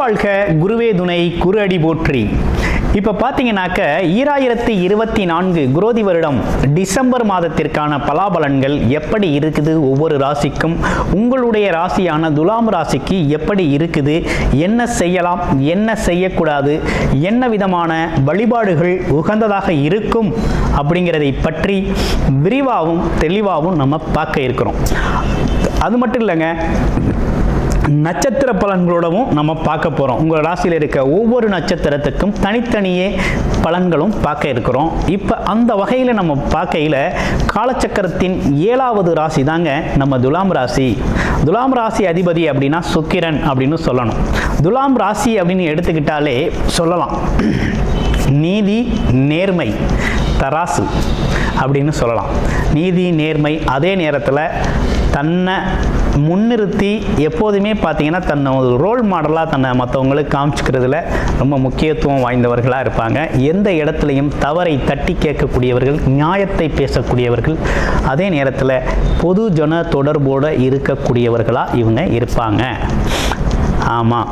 வாழ்க குருவே துணை குரு அடி போற்றி. இப்போ பார்த்தீங்கன்னாக்க 2024 குரோதி வருடம் டிசம்பர் மாதத்திற்கான பலாபலன்கள் எப்படி இருக்குது, ஒவ்வொரு ராசிக்கும் உங்களுடைய ராசியான துலாம் ராசிக்கு எப்படி இருக்குது, என்ன செய்யலாம் என்ன செய்யக்கூடாது, என்ன விதமான வழிபாடுகள் உகந்ததாக இருக்கும் அப்படிங்கிறதை பற்றி விரிவாகவும் தெளிவாகவும் நம்ம பார்க்க இருக்கிறோம். அது மட்டும் இல்லைங்க, நட்சத்திர பலன்களோடவும் நம்ம பார்க்க போகிறோம். உங்கள் ராசியில் இருக்க ஒவ்வொரு நட்சத்திரத்துக்கும் தனித்தனியே பலன்களும் பார்க்க இருக்கிறோம். இப்போ அந்த வகையில் நம்ம பார்க்கையில் காலச்சக்கரத்தின் 7வது ராசி தாங்க நம்ம துலாம் ராசி. துலாம் ராசி அதிபதி அப்படின்னா சுக்கிரன் அப்படின்னு சொல்லணும். துலாம் ராசி அப்படின்னு எடுத்துக்கிட்டாலே சொல்லலாம் நீதி நேர்மை தராசு அப்படின்னு சொல்லலாம். நீதி நேர்மை, அதே நேரத்தில் தன்னை முன்னிறுத்தி எப்போதுமே பார்த்தீங்கன்னா தன்னை ஒரு ரோல் மாடலாக தன்னை மற்றவங்களுக்கு காமிச்சிக்கிறதுல ரொம்ப முக்கியத்துவம் வாய்ந்தவர்களாக இருப்பாங்க. எந்த இடத்துலையும் தவறை தட்டி கேட்கக்கூடியவர்கள், நியாயத்தை பேசக்கூடியவர்கள், அதே நேரத்தில் பொது ஜன தொடர்போடு இருக்கக்கூடியவர்களாக இவங்க இருப்பாங்க. ஆமாம்,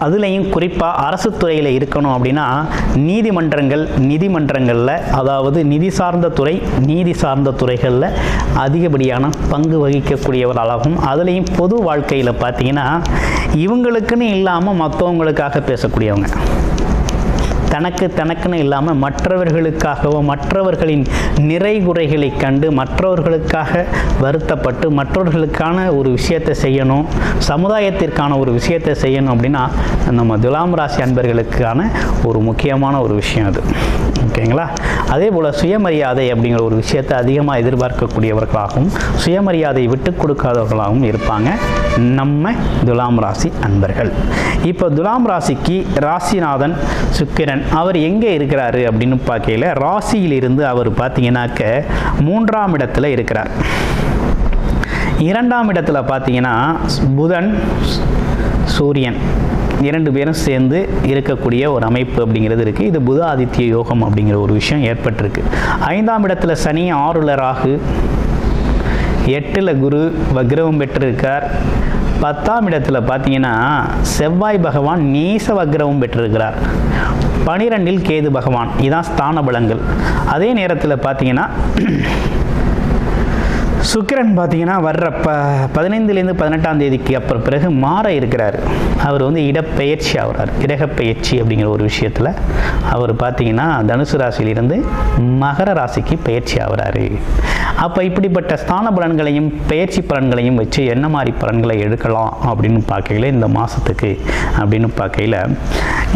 அதுலேயும் குறிப்பாக அரசு துறையில் இருக்கணும் அப்படின்னா நீதிமன்றங்கள், நிதிமன்றங்களில், அதாவது நிதி சார்ந்த துறை, நீதி சார்ந்த துறைகளில் அதிகப்படியான பங்கு வகிக்கக்கூடியவர்களாகவும், அதுலேயும் பொது வாழ்க்கையில் பார்த்தீங்கன்னா இவங்களுக்குன்னு இல்லாமல் மற்றவங்களுக்காக பேசக்கூடியவங்க, தனக்குன்னு இல்லாமல் மற்றவர்களுக்காகவோ மற்றவர்களின் நிறை குறைகளை கண்டு மற்றவர்களுக்காக வருத்தப்பட்டு மற்றவர்களுக்கான ஒரு விஷயத்தை செய்யணும், சமுதாயத்திற்கான ஒரு விஷயத்தை செய்யணும் அப்படின்னா நம்ம துலாம் ராசி அன்பர்களுக்கான ஒரு முக்கியமான ஒரு விஷயம் அது. ஓகேங்களா? அதே போல் சுயமரியாதை அப்படிங்கிற ஒரு விஷயத்தை அதிகமாக எதிர்பார்க்கக்கூடியவர்களாகவும் சுயமரியாதை விட்டு கொடுக்காதவர்களாகவும் இருப்பாங்க நம்ம துலாம் ராசி அன்பர்கள். இப்போ துலாம் ராசிக்கு ராசிநாதன் சுக்கிரன் அவர் எங்கே இருக்கிறாரு அப்படின்னு பார்க்கையில் ராசியிலிருந்து அவர் பார்த்தீங்கன்னாக்க 3ஆம் இடத்துல இருக்கிறார். 2ஆம் இடத்துல பார்த்தீங்கன்னா புதன் சூரியன் 2 பேரும் சேர்ந்து இருக்கக்கூடிய ஒரு அமைப்பு அப்படிங்கிறது இருக்குது. இது புத ஆதித்ய யோகம் அப்படிங்கிற ஒரு விஷயம் ஏற்பட்டிருக்கு. 5ஆம் இடத்துல சனி, 6ல் ராகு, 8ல் குரு வக்ரவம் பெற்றிருக்கார். 10ஆம் இடத்துல பார்த்தீங்கன்னா செவ்வாய் பகவான் நீச வக்ரவம் பெற்றிருக்கிறார். 12ல் கேது பகவான். இதான் ஸ்தான பலங்கள். அதே நேரத்தில் பார்த்தீங்கன்னா சுக்கிரன் பார்த்தீங்கன்னா வர்ற 15லேருந்து 18ஆம் தேதிக்கு அப்புறம் பிறகு மாற இருக்கிறார். அவர் இடப்பெயர்ச்சி ஆகிறார். கிரகப்பெயர்ச்சி அப்படிங்கிற ஒரு விஷயத்தில் அவர் பார்த்தீங்கன்னா தனுசு ராசியிலிருந்து மகர ராசிக்கு பயிற்சி ஆகிறாரு. அப்போ இப்படிப்பட்ட ஸ்தான பலன்களையும் பெயர்ச்சி பலன்களையும் வச்சு என்ன மாதிரி பலன்களை எடுக்கலாம் அப்படின்னு பார்க்கையில் இந்த மாதத்துக்கு அப்படின்னு பார்க்கையில்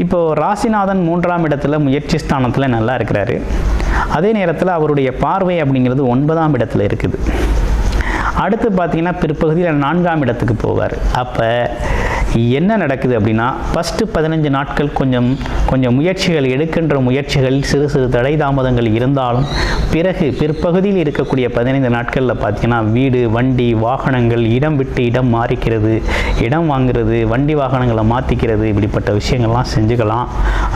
இப்போது ராசிநாதன் 3ஆம் இடத்துல முயற்சி ஸ்தானத்தில் நல்லா இருக்கிறாரு. அதே நேரத்தில் அவருடைய பார்வை அப்படிங்கிறது 9ஆம் இடத்துல இருக்குது. அடுத்து பார்த்தீங்கன்னா பிற்பகுதியில் 4ஆம் இடத்துக்கு போவார். அப்போ என்ன நடக்குது அப்படின்னா ஃபஸ்ட்டு 15 நாட்கள் கொஞ்சம் முயற்சிகள் எடுக்கின்ற முயற்சிகள் சிறு சிறு தடை தாமதங்கள் இருந்தாலும் பிறகு பிற்பகுதியில் இருக்கக்கூடிய 15 நாட்களில் பார்த்தீங்கன்னா வீடு, வண்டி, வாகனங்கள், இடம் விட்டு இடம் மாறிக்கிறது, இடம் வாங்குறது, வண்டி வாகனங்களை மாற்றிக்கிறது, இப்படிப்பட்ட விஷயங்கள்லாம் செஞ்சுக்கலாம்.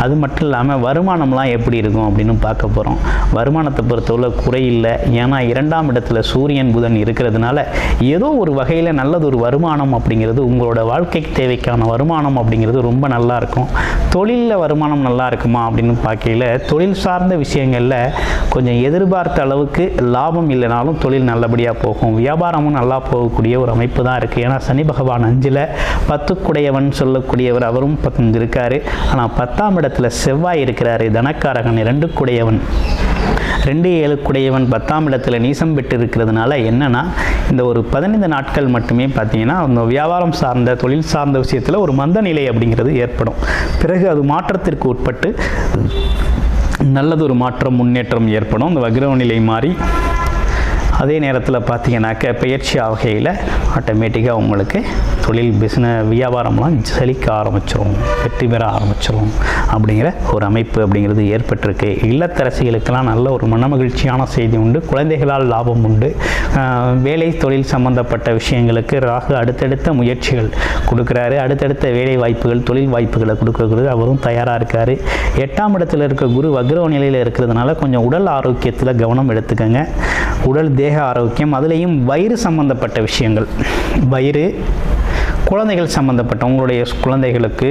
அது மட்டும் இல்லாமல் வருமானம்லாம் எப்படி இருக்கும் அப்படின்னு பார்க்க போகிறோம். வருமானத்தை பொறுத்தவரை குறையில்லை. ஏன்னா 2ஆம் இடத்துல சூரியன் புதன் இருக்கிறதுனால ஏதோ ஒரு வகையில் நல்லது ஒரு வருமானம் அப்படிங்கிறது உங்களோட வாழ்க்கைக்கு தேவைக்கான வருமானம் அப்படிங்கிறது ரொம்ப நல்லா இருக்கும். தொழிலில் வருமானம் நல்லா இருக்குமா அப்படின்னு பார்க்கையில் தொழில் சார்ந்த விஷயங்களில் கொஞ்சம் எதிர்பார்த்த அளவுக்கு லாபம் இல்லைனாலும் தொழில் நல்லபடியாக போகும். வியாபாரமும் நல்லா போகக்கூடிய ஒரு அமைப்பு தான் இருக்குது. ஏன்னா சனி பகவான் 5ல் 10க்குடையவன் சொல்லக்கூடியவர் அவரும் இருக்கார். ஆனால் 10ஆம் இடத்துல செவ்வாய் இருக்கிறாரு, தனக்காரகன், 2க்குடையவன், 2-7க்குடையவன் 10ஆம் இடத்துல நீசம் பெற்று இருக்கிறதுனால என்னன்னா இந்த ஒரு 15 நாட்கள் மட்டுமே பார்த்தீங்கன்னா அந்த வியாபாரம் சார்ந்த தொழில் சார்ந்த விஷயத்தில் ஒரு மந்த நிலை அப்படிங்கிறது ஏற்படும். பிறகு அது மாற்றத்திற்கு உட்பட்டு நல்லதொரு மாற்றம், முன்னேற்றம் ஏற்படும். அந்த வக்ரவ நிலை மாறி அதே நேரத்தில் பார்த்தீங்கன்னாக்க பயிற்சி ஆகையில் ஆட்டோமேட்டிக்காக உங்களுக்கு தொழில் வியாபாரம்லாம் செழிக்க ஆரம்பிச்சிடும், வெற்றி பெற ஆரம்பிச்சிடும் அப்படிங்கிற ஒரு அமைப்பு அப்படிங்கிறது ஏற்பட்டிருக்கு. இல்லத்தரசிகளுக்கெல்லாம் நல்ல ஒரு மனமகிழ்ச்சியான செய்தி உண்டு. குழந்தைகளால் லாபம் உண்டு. வேலை தொழில் சம்பந்தப்பட்ட விஷயங்களுக்கு ராகு அடுத்தடுத்த முயற்சிகள் கொடுக்குறாரு. அடுத்தடுத்த வேலை வாய்ப்புகள், தொழில் வாய்ப்புகளை கொடுக்கறது அவரும் தயாராக இருக்கார். 8ஆம் இடத்துல இருக்க குரு வக்ரவ நிலையில் இருக்கிறதுனால கொஞ்சம் உடல் ஆரோக்கியத்தில் கவனம் எடுத்துக்கங்க. உடல் தேக ஆரோக்கியம், அதுலேயும் வயிறு சம்பந்தப்பட்ட விஷயங்கள், வயிறு, குழந்தைகள் சம்மந்தப்பட்ட உங்களுடைய குழந்தைகளுக்கு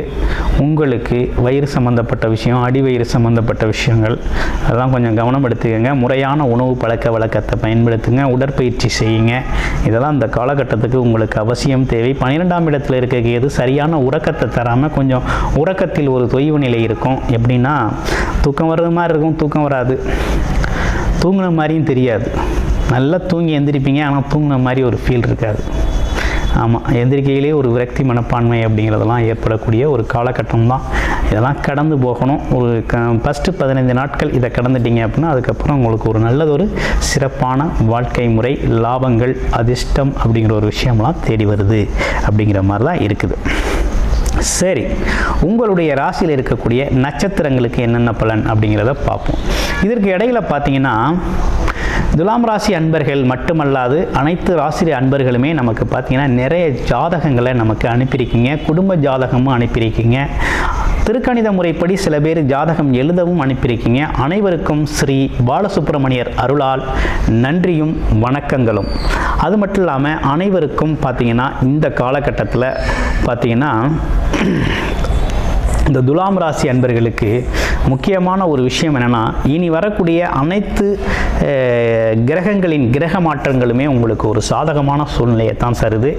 உங்களுக்கு வயிறு சம்மந்தப்பட்ட விஷயம், அடிவயிறு சம்மந்தப்பட்ட விஷயங்கள் அதெல்லாம் கொஞ்சம் கவனம் எடுத்துக்கங்க. முறையான உணவு பழக்க வழக்கத்தை பயன்படுத்துங்க, உடற்பயிற்சி செய்யுங்க. இதெல்லாம் இந்த காலகட்டத்துக்கு உங்களுக்கு அவசியம் தேவை. 12ஆம் இடத்துல இருக்க கேது சரியான உறக்கத்தை தராமல் கொஞ்சம் உறக்கத்தில் ஒரு தொய்வு நிலை இருக்கும். எப்படின்னா தூக்கம் வர்றது மாதிரி இருக்கும், தூக்கம் வராது, தூங்கின மாதிரியும் தெரியாது. நல்லா தூங்கி எந்திரிப்பீங்க, ஆனால் தூங்கின மாதிரி ஒரு ஃபீல் இருக்காது. ஆமாம், எந்திரிக்கையிலே ஒரு விரக்தி மனப்பான்மை அப்படிங்கிறதெல்லாம் ஏற்படக்கூடிய ஒரு காலகட்டம் தான். இதெல்லாம் கடந்து போகணும். ஒரு ஃபஸ்ட்டு 15 நாட்கள் இதை கடந்துட்டீங்க அப்படின்னா அதுக்கப்புறம் உங்களுக்கு ஒரு நல்லதொரு சிறப்பான வாழ்க்கை முறை, லாபங்கள், அதிர்ஷ்டம் அப்படிங்கிற ஒரு விஷயம்லாம் தேடி வருது அப்படிங்கிற மாதிரி தான் இருக்குது. சரி, உங்களுடைய ராசியில் இருக்கக்கூடிய நட்சத்திரங்களுக்கு என்னென்ன பலன் அப்படிங்கிறத பார்ப்போம். இதற்கு இடையில் பார்த்தீங்கன்னா துலாம் ராசி அன்பர்கள் மட்டுமல்லாது அனைத்து ராசி அன்பர்களுமே நமக்கு பார்த்தீங்கன்னா நிறைய ஜாதகங்களை நமக்கு அனுப்பியிருக்கீங்க. குடும்ப ஜாதகமும் அனுப்பியிருக்கீங்க. திருக்கணித முறைப்படி சில பேர் ஜாதகம் எழுதவும் அனுப்பியிருக்கீங்க. அனைவருக்கும் ஸ்ரீ பாலசுப்ரமணியர் அருளால் நன்றியும் வணக்கங்களும். அது மட்டும் இல்லாமல் அனைவருக்கும் பார்த்தீங்கன்னா இந்த காலகட்டத்தில் பார்த்தீங்கன்னா இந்த துலாம் ராசி அன்பர்களுக்கு முக்கியமான ஒரு விஷயம் என்னென்னா, இனி வரக்கூடிய அனைத்து கிரகங்களின் கிரக மாற்றங்களுமே உங்களுக்கு ஒரு சாதகமான சூழ்நிலையை தான் தருது.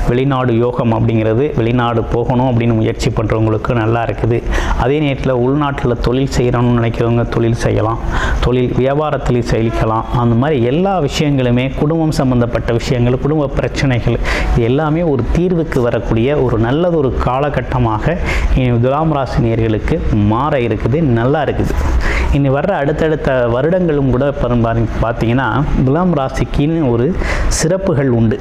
வெளிநாடு யோகம் அப்படிங்கிறது, வெளிநாடு போகணும் அப்படின்னு முயற்சி பண்ணுறவங்களுக்கு நல்லா இருக்குது. அதே நேரத்தில் உள்நாட்டில் தொழில் செய்யணும்னு நினைக்கிறவங்க தொழில் செய்யலாம், தொழில் வியாபாரத்தில் செழிக்கலாம். அந்த மாதிரி எல்லா விஷயங்களுமே, குடும்பம் சம்பந்தப்பட்ட விஷயங்கள், குடும்ப பிரச்சனைகள், இது எல்லாமே ஒரு தீர்வுக்கு வரக்கூடிய ஒரு நல்லதொரு காலகட்டமாக துலாம் ராசி நேயர்களுக்கு மாற இருக்குது. நல்லா இருக்குது. இனி வர்ற அடுத்தடுத்த வருடங்களும் கூட பார்த்தீங்கன்னா துலாம் ராசிக்குன்னு ஒரு சிறப்புகள் உண்டு.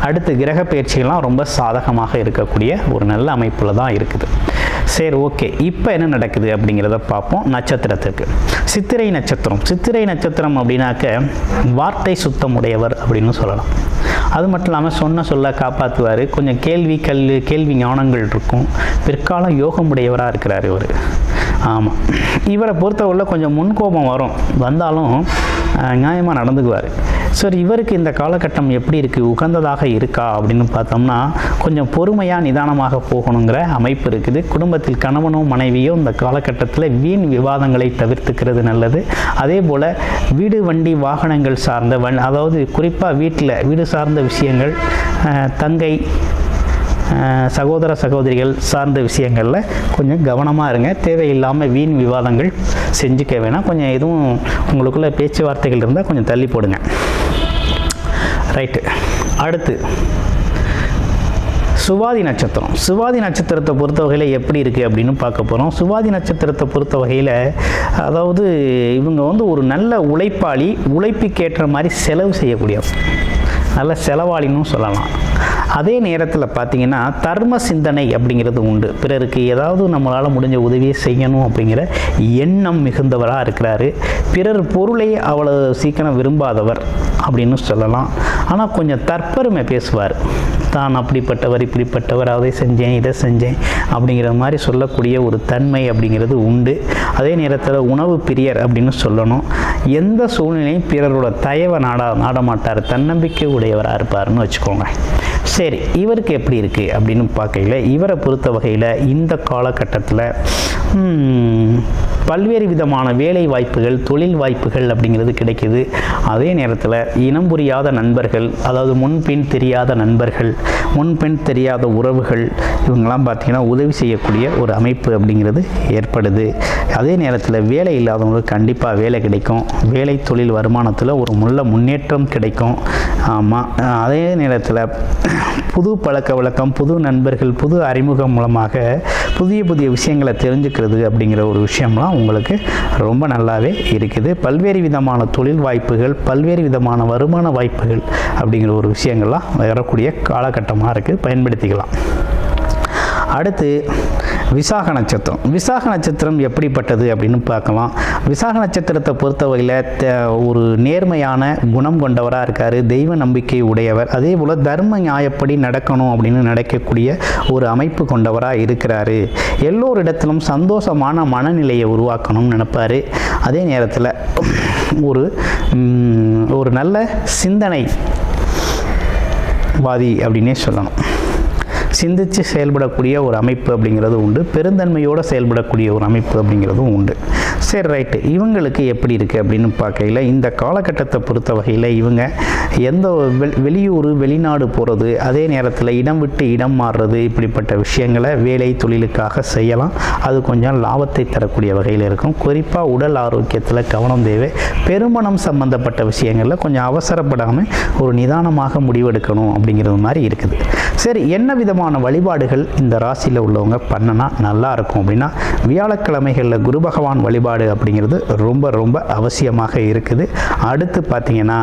அடுத்து கிரக பயிற்சிகள்லாம் ரொம்ப சாதகமாக இருக்கக்கூடிய ஒரு நல்ல அமைப்பில் தான் இருக்குது. சரி, ஓகே, இப்போ என்ன நடக்குது அப்படிங்கிறத பார்ப்போம். நட்சத்திரத்துக்கு சித்திரை நட்சத்திரம். சித்திரை நட்சத்திரம் அப்படின்னாக்க வார்த்தை சுத்தம் உடையவர் அப்படின்னு சொல்லலாம். அது மட்டும் இல்லாமல் சொன்ன சொல்ல காப்பாற்றுவார். கொஞ்சம் கேள்வி ஞானங்கள் இருக்கும். பிற்காலம் யோகமுடையவராக இருக்கிறார் இவர். ஆமாம், இவரை பொறுத்தவரை கொஞ்சம் முன்கோபம் வந்தாலும் நியாயமாக நடந்துக்குவார். சரி, இவருக்கு இந்த காலகட்டம் எப்படி இருக்குது, உகந்ததாக இருக்கா அப்படின்னு பார்த்தோம்னா கொஞ்சம் பொறுமையாக நிதானமாக போகணுங்கிற அமைப்பு இருக்குது. குடும்பத்தில் கணவனோ மனைவியோ இந்த காலகட்டத்தில் வீண் விவாதங்களை தவிர்த்துக்கிறது நல்லது. அதே போல் வீடு வண்டி வாகனங்கள் சார்ந்த அதாவது குறிப்பாக வீடு சார்ந்த விஷயங்கள், தங்கை சகோதர சகோதரிகள் சார்ந்த விஷயங்களில் கொஞ்சம் கவனமாக இருங்க. தேவையில்லாமல் வீண் விவாதங்கள் செஞ்சுக்க வேணாம். கொஞ்சம் எதுவும் உங்களுக்குள்ள பேச்சுவார்த்தைகள் இருந்தால் கொஞ்சம் தள்ளி போடுங்க. ரைட்டு, அடுத்து சுவாதி நட்சத்திரம். சுவாதி நட்சத்திரத்தை பொறுத்த வகையில் எப்படி இருக்குது அப்படின்னு பார்க்க போகிறோம். சுவாதி நட்சத்திரத்தை பொறுத்த வகையில் அதாவது இவங்க ஒரு நல்ல உழைப்பாளி, உழைப்புக்கேற்ற மாதிரி செலவு செய்யக்கூடியவர், நல்ல செலவாளின்னு சொல்லலாம். அதே நேரத்தில் பார்த்திங்கன்னா தர்ம சிந்தனை அப்படிங்கிறது உண்டு. பிறருக்கு ஏதாவது நம்மளால் முடிஞ்ச உதவியை செய்யணும் அப்படிங்கிற எண்ணம் மிகுந்தவராக இருக்கிறாரு. பிறர் பொருளை அவ்வளோ சீக்கிரம் விரும்பாதவர் அப்படின்னு சொல்லலாம். ஆனால் கொஞ்சம் தற்பெருமை பேசுவார். தான் அப்படிப்பட்டவர், இப்படிப்பட்டவர், அதை செஞ்சேன், இதை செஞ்சேன் அப்படிங்கிற மாதிரி சொல்லக்கூடிய ஒரு தன்மை அப்படிங்கிறது உண்டு. அதே நேரத்தில் உணவு பிரியர் அப்படின்னு சொல்லணும். எந்த சூழ்நிலையும் பிறரோட தயவை நாட மாட்டார். தன்னம்பிக்கை உடையவராக இருப்பார்னு வச்சுக்கோங்க. சரி, இவருக்கு எப்படி இருக்குது அப்படின்னு பார்க்கையில் இவரை பொறுத்த வகையில் இந்த காலகட்டத்தில் பல்வேறு விதமான வேலை வாய்ப்புகள், தொழில் வாய்ப்புகள் அப்படிங்கிறது கிடைக்கிது. அதே நேரத்தில் இனம் புரியாத நண்பர்கள், அதாவது முன்பின் தெரியாத நண்பர்கள், முன்பின் தெரியாத உறவுகள், இவங்கெல்லாம் பார்த்திங்கன்னா உதவி செய்யக்கூடிய ஒரு அமைப்பு அப்படிங்கிறது ஏற்படுது. அதே நேரத்தில் வேலை இல்லாதவங்களுக்கு கண்டிப்பாக வேலை கிடைக்கும். வேலை தொழில் வருமானத்தில் ஒரு முன்னேற்றம் கிடைக்கும். ஆமாம், அதே நேரத்தில் புது பழக்க வழக்கம், புது நண்பர்கள், புது அறிமுகம் மூலமாக புதிய விஷயங்களை தெரிஞ்சுக்கிறது அப்படிங்கிற ஒரு விஷயம்லாம் உங்களுக்கு ரொம்ப நல்லாவே இருக்குது. பல்வேறு விதமான தொழில் வாய்ப்புகள், பல்வேறு விதமான வருமான வாய்ப்புகள் அப்படிங்கிற ஒரு விஷயங்கள்லாம் வரக்கூடிய காலகட்டமாக இருக்குது. பயன்படுத்திக்கலாம். அடுத்து விசாக நட்சத்திரம். விசாக நட்சத்திரம் எப்படிப்பட்டது அப்படின்னு பார்க்கலாம். விசாக நட்சத்திரத்தை பொறுத்த வகையில் ஒரு நேர்மையான குணம் கொண்டவராக இருக்கார். தெய்வ நம்பிக்கை உடையவர். அதே போல் தர்ம நியாயப்படி நடக்கணும் அப்படின்னு நடக்கக்கூடிய ஒரு அமைப்பு கொண்டவராக இருக்கிறாரு. எல்லோரிடத்திலும் சந்தோஷமான மனநிலையை உருவாக்கணும்னு நினைப்பார். அதே நேரத்தில் ஒரு நல்ல சிந்தனை வாதி அப்படின்னே சொல்லணும். சிந்தித்து செயல்படக்கூடிய ஒரு அமைப்பு அப்படிங்கிறது உண்டு, பெருந்தன்மையோடு செயல்படக்கூடிய ஒரு அமைப்பு அப்படிங்கிறதும் உண்டு. சரி, ரைட்டு. இவங்களுக்கு எப்படி இருக்குது அப்படின்னு பார்க்கையில் இந்த காலகட்டத்தை பொறுத்த வகையில் இவங்க எந்த வெளியூர் வெளிநாடு போகிறது, அதே நேரத்தில் இடம் விட்டு இடம் மாறுறது, இப்படிப்பட்ட விஷயங்களை வேலை தொழிலுக்காக செய்யலாம். அது கொஞ்சம் லாபத்தை தரக்கூடிய வகையில் இருக்கும். குறிப்பாக உடல் ஆரோக்கியத்தில் கவனம் தேவை. பெருமணம் சம்பந்தப்பட்ட விஷயங்களில் கொஞ்சம் அவசரப்படாமல் ஒரு நிதானமாக முடிவெடுக்கணும் அப்படிங்கிறது மாதிரி இருக்குது. சரி, என்ன விதமான வழிபாடுகள் இந்த ராசியில் உள்ளவங்க பண்ணனா நல்லா இருக்கும் அப்படின்னா, வியாழக்கிழமைகளில் குரு பகவான் வழிபாடு அப்படிங்கிறது ரொம்ப ரொம்ப அவசியமாக இருக்குது. அடுத்து பார்த்திங்கன்னா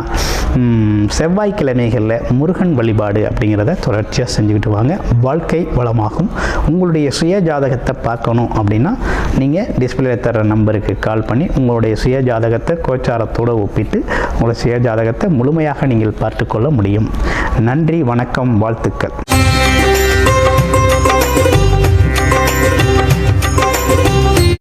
செவ்வாய்க்கிழமைகளில் முருகன் வழிபாடு அப்படிங்கிறத தொடர்ச்சியாக செஞ்சுக்கிட்டு வாங்க. வாழ்க்கை வளமாகும். உங்களுடைய சுய ஜாதகத்தை பார்க்கணும் அப்படின்னா நீங்கள் டிஸ்பிளே தர நம்பருக்கு கால் பண்ணி உங்களுடைய சுய ஜாதகத்தை கோச்சாரத்தோடு ஒப்பிட்டு உங்களுடைய சுய ஜாதகத்தை முழுமையாக நீங்கள் பார்த்து கொள்ள முடியும். நன்றி, வணக்கம், வாழ்த்துக்கள்.